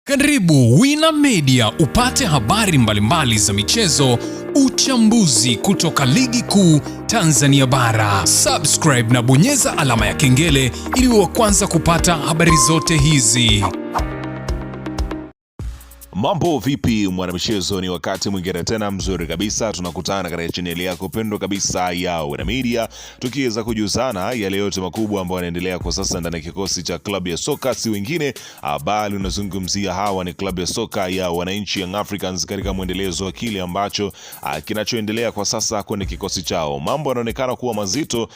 Karibu Wina Media upate habari mbalimbali za michezo, uchambuzi kutoka ligi kuu Tanzania bara. Subscribe na bonyeza alama ya kengele ili uwe wa kwanza kupata habari zote hizi. Mambo vipi mwanamichezo, ni wakati mwingine tena mzuri kabisa tunakutana katika chaneli yako pendwa kabisa ya Wina Media, tukiweza kujuzana yale yote makubwa ambayo yanaendelea kwa sasa ndani ya kikosi cha klabu ya soka, si wengine bali unazungumzia hawa ni klabu ya soka ya wananchi Young Africans, katika mwendelezo wa kile ambacho kinachoendelea kwa sasa kwenye kikosi chao. Mambo yanaonekana kuwa mazito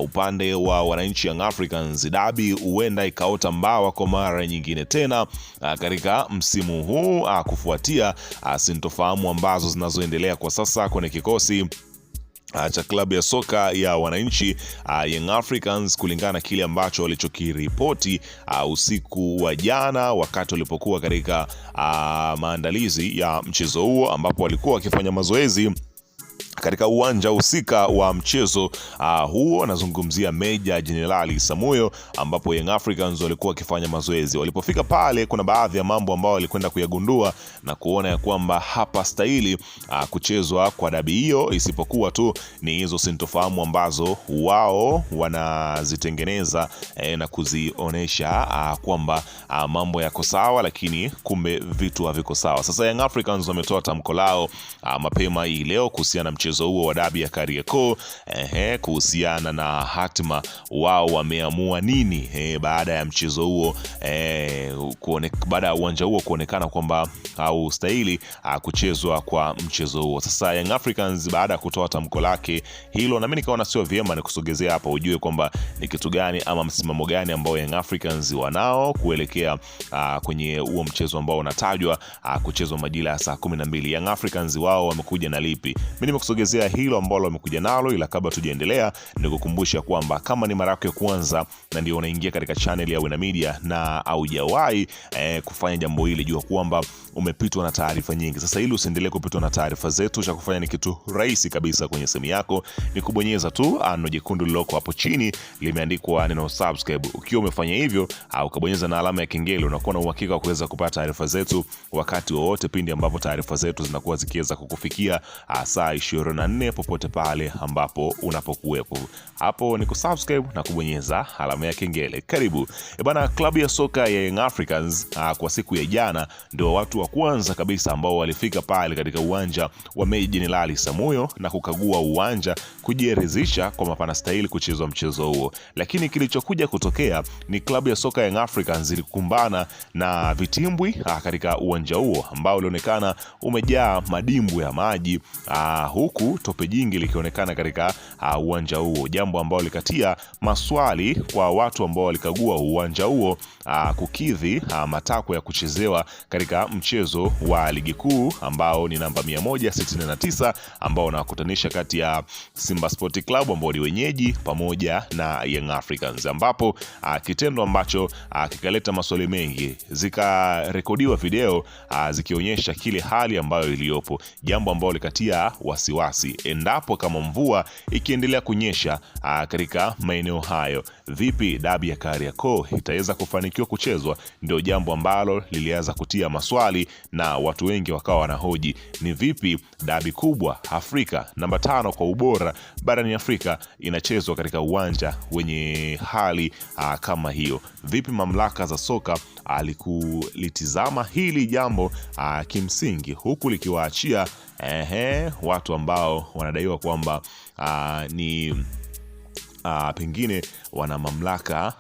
upande wa wananchi Young Africans. Dabi huenda ikaota mbawa kwa mara nyingine tena katika msimu huu kufuatia sintofahamu ambazo zinazoendelea kwa sasa kwenye kikosi cha klabu ya soka ya wananchi Young Africans, kulingana na kile ambacho walichokiripoti usiku wa jana wakati walipokuwa katika maandalizi ya mchezo huo, ambapo walikuwa wakifanya mazoezi katika uwanja husika wa mchezo huo. Nazungumzia Meja Jenerali Samuyo, ambapo Young Africans walikuwa wakifanya mazoezi. Walipofika pale, kuna baadhi ya mambo ambao walikwenda kuyagundua na kuona ya kwamba hapa stahili kuchezwa kwa dabi hiyo, isipokuwa tu ni hizo sintofahamu ambazo wao wanazitengeneza na kuzionesha kwamba mambo yako sawa, lakini kumbe vitu haviko sawa. Sasa Young Africans wametoa tamko lao mapema hii leo kuhusiana na mchezo huo wa dabi ya Kariakoo, kuhusiana na hatima wao wameamua nini baada ya mchezo huo, baada ya uwanja huo kuonekana kwamba haustahili kuchezwa kwa mchezo huo. Sasa Young Africans baada ya kutoa tamko lake hilo, na mimi nikaona sio vyema nikusogezea hapa ujue kwamba ni kitu gani ama msimamo gani ambao Young Africans wanao kuelekea kwenye huo mchezo ambao unatajwa kuchezwa majira ya saa 12. Young Africans wao wamekuja na lipi? Mimi nimekusogezea hilo ambalo wamekuja nalo, ila kabla tujaendelea nikukumbusha kwamba kama ni mara yako ya kwanza na ndio unaingia katika channel ya Wina Media na haujawahi kufanya jambo hili, jua kwamba umepitwa na taarifa nyingi. Sasa ili usiendelee kupitwa na taarifa zetu, cha kufanya ni kitu rahisi kabisa. Kwenye simu yako ni kubonyeza tu neno jekundu lililoko hapo chini limeandikwa neno subscribe. Ukiwa umefanya hivyo au ukabonyeza na alama ya kengele, unakuwa na uhakika wa kuweza kupata taarifa zetu wakati wowote pindi ambapo taarifa zetu zinakuwa zikiweza kukufikia saa 24 popote pale ambapo unapokuwepo. Hapo ni kusubscribe na kubonyeza alama ya kengele. Karibu. Bana, klabu ya soka ya Young Africans kwa siku ya jana ndio watu wa kwanza kabisa ambao walifika pale katika uwanja wa Meja Jenerali Samuyo na kukagua uwanja, kujiridhisha kwa mapana stahili kuchezwa mchezo huo. Lakini kilichokuja kutokea ni klabu ya soka ya Young Africans ilikumbana na vitimbwi katika uwanja huo ambao ulionekana umejaa madimbu ya maji, huku tope jingi likionekana katika uwanja huo, jambo ambalo likatia maswali kwa watu ambao walikagua uwanja huo kukidhi matakwa ya kuchezewa katika mchezo wa ligi kuu ambao ni namba 169 ambao unakutanisha kati ya Simba Sport Club ambao ni wenyeji pamoja na Young Africans, ambapo kitendo ambacho kikaleta maswali mengi. Zikarekodiwa video zikionyesha kile hali ambayo iliyopo, jambo ambalo likatia wasiwasi endapo kama mvua ikiendelea kunyesha katika maeneo hayo, vipi dabi ya Kariakoo itaweza kufanikiwa kuchezwa? Ndio jambo ambalo lilianza kutia maswali na watu wengi wakawa wanahoji ni vipi dabi kubwa Afrika, namba 5 kwa ubora barani Afrika, inachezwa katika uwanja wenye hali kama hiyo. Vipi mamlaka za soka alikulitizama hili jambo kimsingi, huku likiwaachia watu ambao wanadaiwa kwamba ni pengine wana mamlaka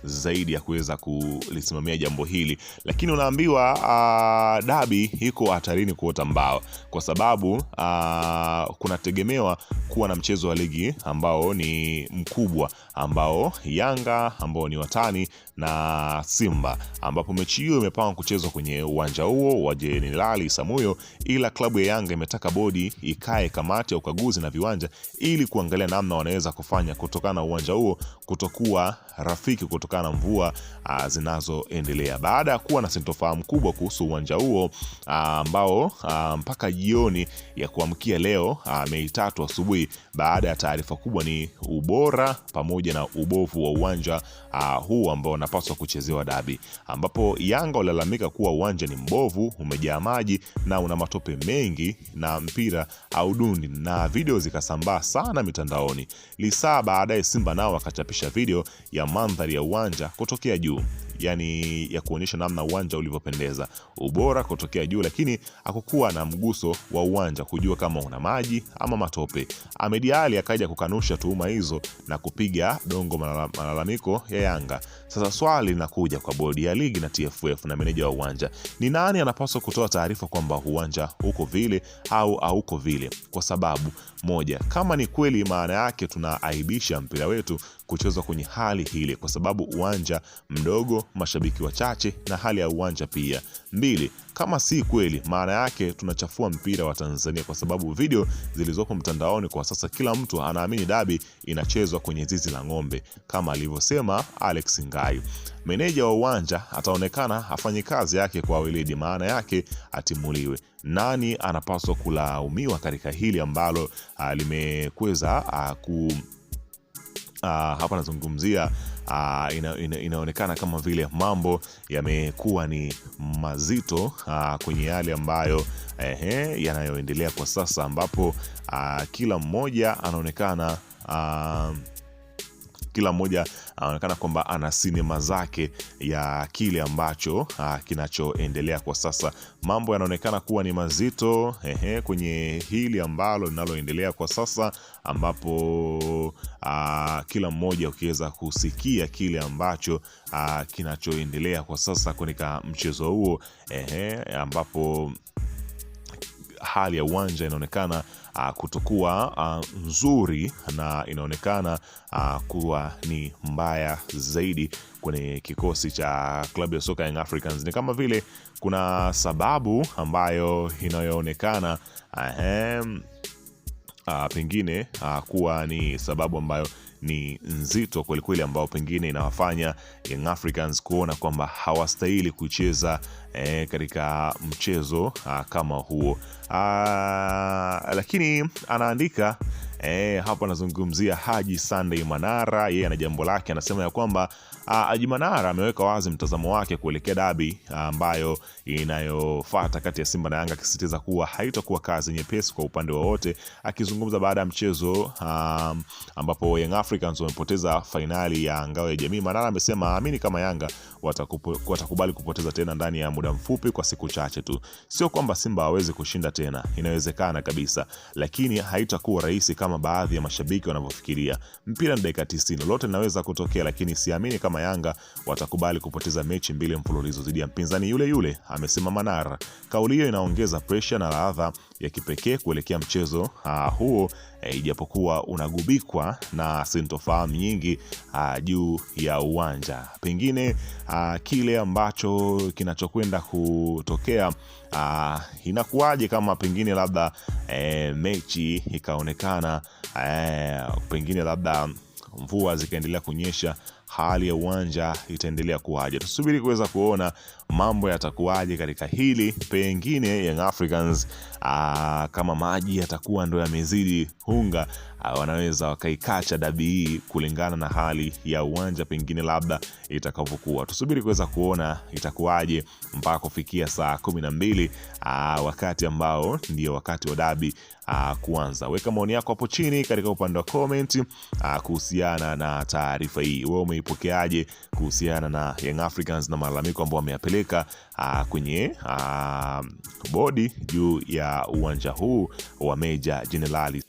zaidi ya kuweza kulisimamia jambo hili. Lakini unaambiwa dabi iko hatarini kuota mbao, kwa sababu kunategemewa kuwa na mchezo wa ligi ambao ni mkubwa, ambao Yanga ambao ni watani na Simba, ambapo mechi hiyo imepangwa kuchezwa kwenye uwanja huo wa Jenerali Samuyo, ila klabu ya Yanga imetaka bodi ikae kamati ya ukaguzi na viwanja ili kuangalia namna wanaweza kufanya kutokana na uwanja huo kutokuwa rafiki kutokana na mvua zinazoendelea. Baada ya kuwa na sintofahamu kubwa kuhusu uwanja huo ambao mpaka jioni ya kuamkia leo Mei 3 asubuhi, baada ya taarifa kubwa ni ubora pamoja na ubovu wa uwanja huu ambao unapaswa kuchezewa dabi, ambapo Yanga walalamika kuwa uwanja ni mbovu, umejaa maji na una matope mengi na mpira haudundi, na video zikasambaa sana mitandaoni. Lisaa baadaye Simba nao wakachapisha video ya mandhari ya uwanja kutokea juu, yani ya kuonyesha namna uwanja ulivyopendeza, ubora kutokea juu, lakini hakukuwa na mguso wa uwanja kujua kama una maji ama matope. Ahmed Ally akaja kukanusha tuhuma hizo na kupiga dongo malalamiko ya Yanga. Sasa swali linakuja kwa bodi ya ligi na TFF na meneja wa uwanja, ni nani anapaswa kutoa taarifa kwamba uwanja uko vile au hauko vile? Kwa sababu moja, kama ni kweli, maana yake tunaaibisha mpira wetu kuchezwa kwenye hali hile, kwa sababu uwanja mdogo, mashabiki wachache na hali ya uwanja pia. Mbili, kama si kweli, maana yake tunachafua mpira wa Tanzania, kwa sababu video zilizopo mtandaoni kwa sasa kila mtu anaamini dabi inachezwa kwenye zizi la ng'ombe, kama alivyosema Alex Ngai. Meneja wa uwanja ataonekana afanye kazi yake kwa weledi, maana yake atimuliwe. Nani anapaswa kulaumiwa katika hili ambalo limekweza hapa nazungumzia inaonekana kama vile mambo yamekuwa ni mazito kwenye yale ambayo yanayoendelea kwa sasa, ambapo kila mmoja anaonekana kwamba ana sinema zake ya kile ambacho kinachoendelea kwa sasa. Mambo yanaonekana kuwa ni mazito kwenye hili ambalo linaloendelea kwa sasa, ambapo kila mmoja ukiweza kusikia kile ambacho kinachoendelea kwa sasa kwenye mchezo huo ambapo hali ya uwanja inaonekana kutokuwa nzuri na inaonekana kuwa ni mbaya zaidi kwenye kikosi cha klabu ya soka Young Africans. Ni kama vile kuna sababu ambayo inayoonekana pengine kuwa ni sababu ambayo ni nzito kweli kweli, ambao pengine inawafanya Young Africans kuona kwamba hawastahili kucheza katika mchezo kama huo. Lakini anaandika hapa, anazungumzia Haji Sunday Manara. Yeye ana jambo lake, anasema ya kwamba Haji Manara ameweka wazi mtazamo wake kuelekea dabi ambayo inayofuata kati ya Simba na Yanga, akisisitiza kuwa haitakuwa kazi nyepesi kwa upande wowote. Akizungumza baada ya mchezo ambapo Young Africans wamepoteza fainali ya ngao ya jamii, Manara amesema aamini kama Yanga watakubali kupoteza tena ndani ya muda mfupi, kwa siku chache tu. Sio kwamba Simba hawezi kushinda tena, inawezekana kabisa, lakini haitakuwa rahisi kama baadhi ya mashabiki wanavyofikiria. Mpira ni dakika 90, lolote linaweza kutokea, lakini siamini kama Yanga watakubali kupoteza mechi 2 mfululizo dhidi ya mpinzani yule yule, amesema Manara. Kauli hiyo inaongeza pressure na ladha ya kipekee kuelekea mchezo huo, ijapokuwa unagubikwa na sintofahamu nyingi juu ya uwanja. Pengine kile ambacho kinachokwenda kutokea inakuwaje kama pengine labda mechi ikaonekana pengine labda mvua zikaendelea kunyesha, hali ya uwanja itaendelea kuwaje? Tusubiri kuweza kuona mambo yatakuwaje katika hili. Pengine Young Africans kama maji yatakuwa ndo yamezidi unga, wanaweza wakaikacha dabi hii kulingana na hali ya uwanja pengine labda itakavyokuwa. Tusubiri kuweza kuona itakuwaje mpaka kufikia saa 12 wakati ambao ndio wakati wa dabi kuanza. Weka maoni yako hapo chini katika upande wa comment kuhusiana na taarifa hii. Wewe umeipokeaje kuhusiana na Young Africans na malalamiko ambao wameyapeleka kwenye bodi juu ya uwanja huu wa Meja Jenerali?